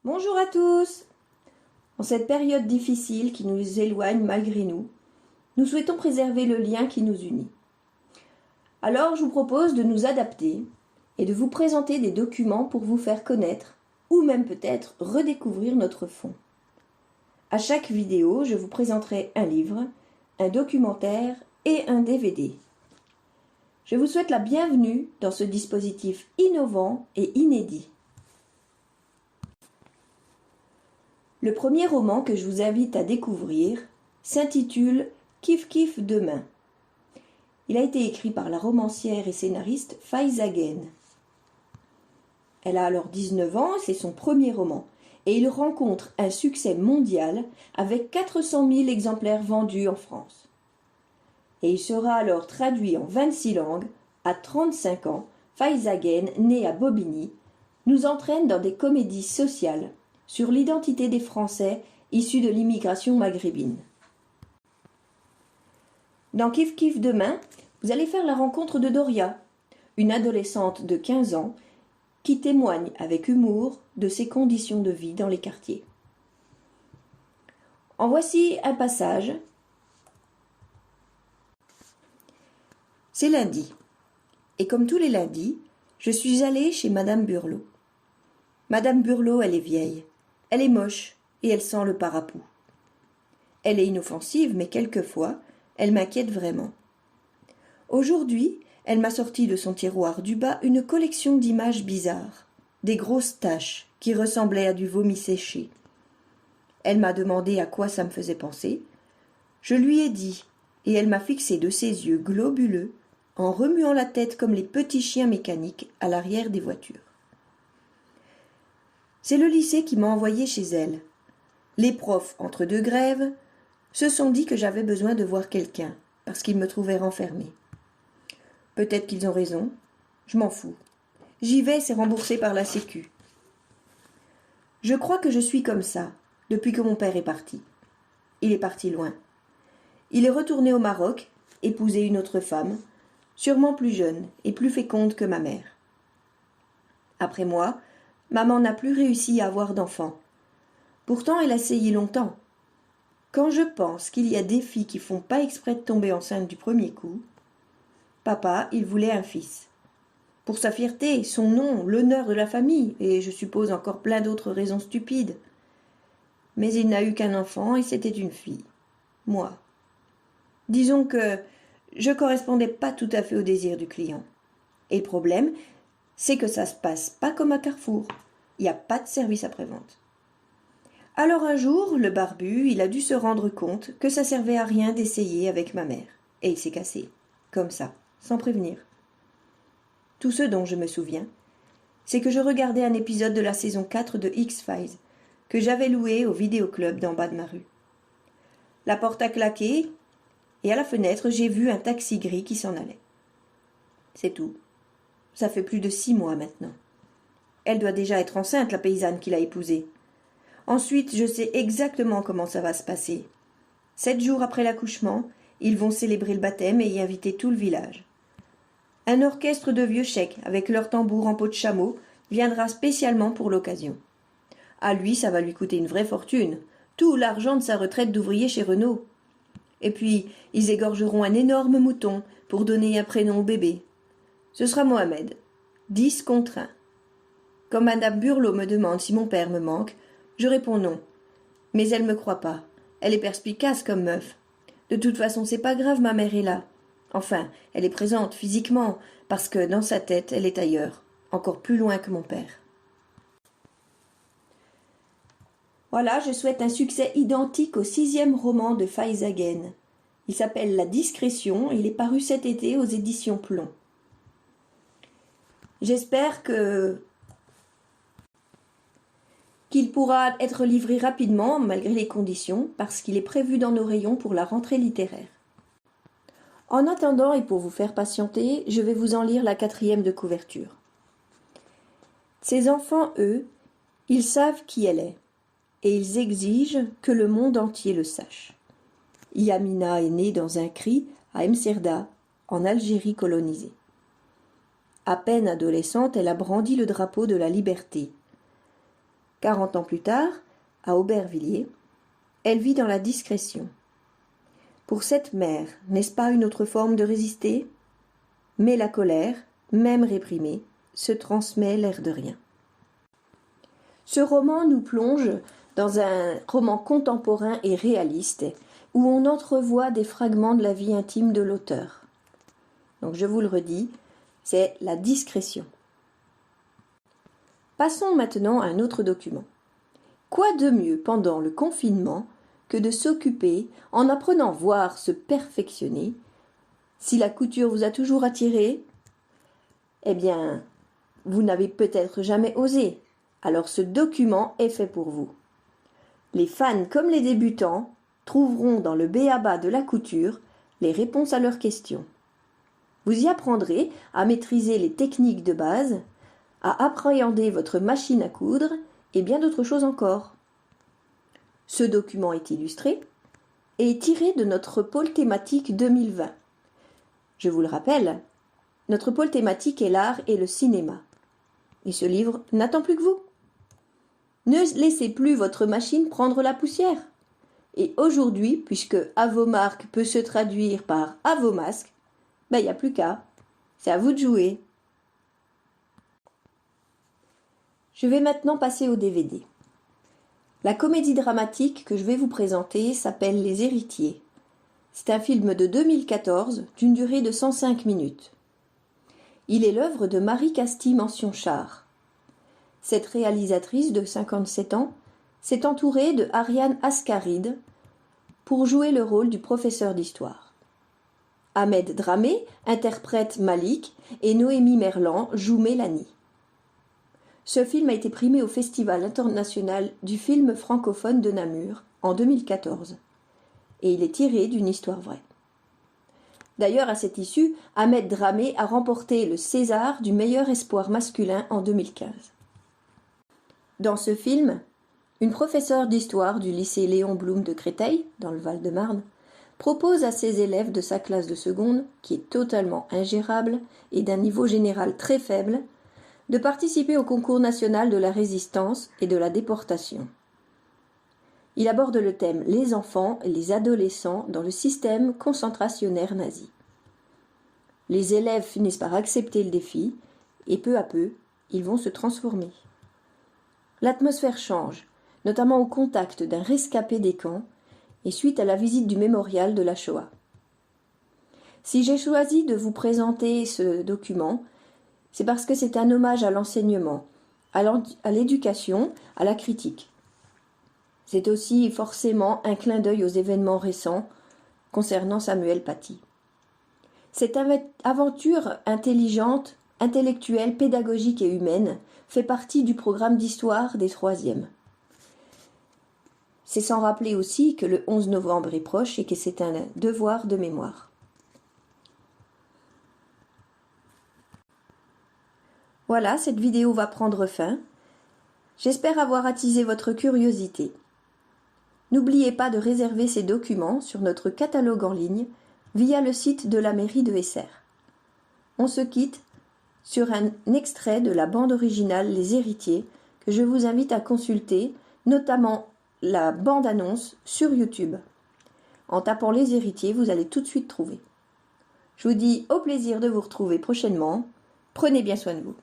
Bonjour à tous! En cette période difficile qui nous éloigne malgré nous, nous souhaitons préserver le lien qui nous unit. Alors je vous propose de nous adapter et de vous présenter des documents pour vous faire connaître ou même peut-être redécouvrir notre fond. À chaque vidéo, je vous présenterai un livre, un documentaire et un DVD. Je vous souhaite la bienvenue dans ce dispositif innovant et inédit. Le premier roman que je vous invite à découvrir s'intitule Kif Kif Demain. Il a été écrit par la romancière et scénariste Faiza Guène. Elle a alors 19 ans, c'est son premier roman, et il rencontre un succès mondial avec 400 000 exemplaires vendus en France. Et il sera alors traduit en 26 langues. À 35 ans, Faiza Guène, née à Bobigny, nous entraîne dans des comédies sociales sur l'identité des Français issus de l'immigration maghrébine. Dans Kif Kif Demain, vous allez faire la rencontre de Doria, une adolescente de 15 ans qui témoigne avec humour de ses conditions de vie dans les quartiers. En voici un passage. C'est lundi, et comme tous les lundis, je suis allée chez Madame Burlot. Madame Burlot, elle est vieille. Elle est moche et elle sent le parapluie. Elle est inoffensive, mais quelquefois, elle m'inquiète vraiment. Aujourd'hui, elle m'a sorti de son tiroir du bas une collection d'images bizarres, des grosses taches qui ressemblaient à du vomi séché. Elle m'a demandé à quoi ça me faisait penser. Je lui ai dit, et elle m'a fixé de ses yeux globuleux, en remuant la tête comme les petits chiens mécaniques à l'arrière des voitures. C'est le lycée qui m'a envoyé chez elle. Les profs, entre deux grèves, se sont dit que j'avais besoin de voir quelqu'un, parce qu'ils me trouvaient renfermée. Peut-être qu'ils ont raison, je m'en fous. J'y vais, c'est remboursé par la Sécu. Je crois que je suis comme ça, depuis que mon père est parti. Il est parti loin. Il est retourné au Maroc, épouser une autre femme, sûrement plus jeune et plus féconde que ma mère. Après moi, maman n'a plus réussi à avoir d'enfants. Pourtant, elle a essayé longtemps. Quand je pense qu'il y a des filles qui font pas exprès de tomber enceinte du premier coup, papa, il voulait un fils. Pour sa fierté, son nom, l'honneur de la famille, et je suppose encore plein d'autres raisons stupides. Mais il n'a eu qu'un enfant et c'était une fille. Moi. Disons que je correspondais pas tout à fait au désir du client. Et le problème, c'est que ça se passe pas comme à Carrefour. Il n'y a pas de service après-vente. Alors un jour, le barbu, il a dû se rendre compte que ça servait à rien d'essayer avec ma mère. Et il s'est cassé. Comme ça, sans prévenir. Tout ce dont je me souviens, c'est que je regardais un épisode de la saison 4 de X-Files, que j'avais loué au vidéoclub d'en bas de ma rue. La porte a claqué, et à la fenêtre, j'ai vu un taxi gris qui s'en allait. C'est tout. Ça fait plus de 6 mois maintenant. Elle doit déjà être enceinte, la paysanne qui l'a épousée. Ensuite, je sais exactement comment ça va se passer. 7 jours après l'accouchement, ils vont célébrer le baptême et y inviter tout le village. Un orchestre de vieux chèques, avec leurs tambours en peau de chameau, viendra spécialement pour l'occasion. À lui, ça va lui coûter une vraie fortune. Tout l'argent de sa retraite d'ouvrier chez Renault. Et puis, ils égorgeront un énorme mouton pour donner un prénom au bébé. Ce sera Mohamed. 10 contre 1. Quand Madame Burlot me demande si mon père me manque, je réponds non. Mais elle me croit pas. Elle est perspicace comme meuf. De toute façon, c'est pas grave, ma mère est là. Enfin, elle est présente physiquement, parce que dans sa tête, elle est ailleurs, encore plus loin que mon père. Voilà, je souhaite un succès identique au 6e roman de Faiza Guène. Il s'appelle La Discrétion et il est paru cet été aux éditions Plomb. J'espère qu'il pourra être livré rapidement, malgré les conditions, parce qu'il est prévu dans nos rayons pour la rentrée littéraire. En attendant, et pour vous faire patienter, je vais vous en lire la 4e de couverture. Ces enfants, eux, ils savent qui elle est, et ils exigent que le monde entier le sache. Yamina est née dans un cri à Mcerda, en Algérie colonisée. À peine adolescente, elle a brandi le drapeau de la liberté. 40 ans plus tard, à Aubervilliers, elle vit dans la discrétion. Pour cette mère, n'est-ce pas une autre forme de résister? Mais la colère, même réprimée, se transmet l'air de rien. Ce roman nous plonge dans un roman contemporain et réaliste, où on entrevoit des fragments de la vie intime de l'auteur. Donc je vous le redis, c'est la discrétion. Passons maintenant à un autre document. Quoi de mieux pendant le confinement que de s'occuper, en apprenant voir se perfectionner? Si la couture vous a toujours attiré, eh bien, vous n'avez peut-être jamais osé. Alors ce document est fait pour vous. Les fans comme les débutants trouveront dans le b.a.-ba de la couture les réponses à leurs questions. Vous y apprendrez à maîtriser les techniques de base, à appréhender votre machine à coudre et bien d'autres choses encore. Ce document est illustré et est tiré de notre pôle thématique 2020. Je vous le rappelle, notre pôle thématique est l'art et le cinéma. Et ce livre n'attend plus que vous. Ne laissez plus votre machine prendre la poussière. Et aujourd'hui, puisque à vos marques peut se traduire par à vos masques, il n'y a plus qu'à. C'est à vous de jouer. Je vais maintenant passer au DVD. La comédie dramatique que je vais vous présenter s'appelle Les Héritiers. C'est un film de 2014 d'une durée de 105 minutes. Il est l'œuvre de Marie Castille Mention-Char. Cette réalisatrice de 57 ans s'est entourée de Ariane Ascaride pour jouer le rôle du professeur d'histoire. Ahmed Dramé interprète Malik et Noémie Merlan joue Mélanie. Ce film a été primé au Festival international du film francophone de Namur en 2014 et il est tiré d'une histoire vraie. D'ailleurs, à cette issue, Ahmed Dramé a remporté le César du meilleur espoir masculin en 2015. Dans ce film, une professeure d'histoire du lycée Léon Blum de Créteil, dans le Val-de-Marne, propose à ses élèves de sa classe de seconde, qui est totalement ingérable et d'un niveau général très faible, de participer au concours national de la résistance et de la déportation. Il aborde le thème « Les enfants et les adolescents dans le système concentrationnaire nazi ». Les élèves finissent par accepter le défi et peu à peu, ils vont se transformer. L'atmosphère change, notamment au contact d'un rescapé des camps et suite à la visite du mémorial de la Shoah. Si j'ai choisi de vous présenter ce document, c'est parce que c'est un hommage à l'enseignement, à l'éducation, à la critique. C'est aussi forcément un clin d'œil aux événements récents concernant Samuel Paty. Cette aventure intelligente, intellectuelle, pédagogique et humaine fait partie du programme d'histoire des troisièmes. C'est sans rappeler aussi que le 11 novembre est proche et que c'est un devoir de mémoire. Voilà, cette vidéo va prendre fin. J'espère avoir attisé votre curiosité. N'oubliez pas de réserver ces documents sur notre catalogue en ligne via le site de la mairie de Essert. On se quitte sur un extrait de la bande originale Les Héritiers que je vous invite à consulter, notamment la bande-annonce sur YouTube. En tapant Les Héritiers, vous allez tout de suite trouver. Je vous dis au plaisir de vous retrouver prochainement. Prenez bien soin de vous.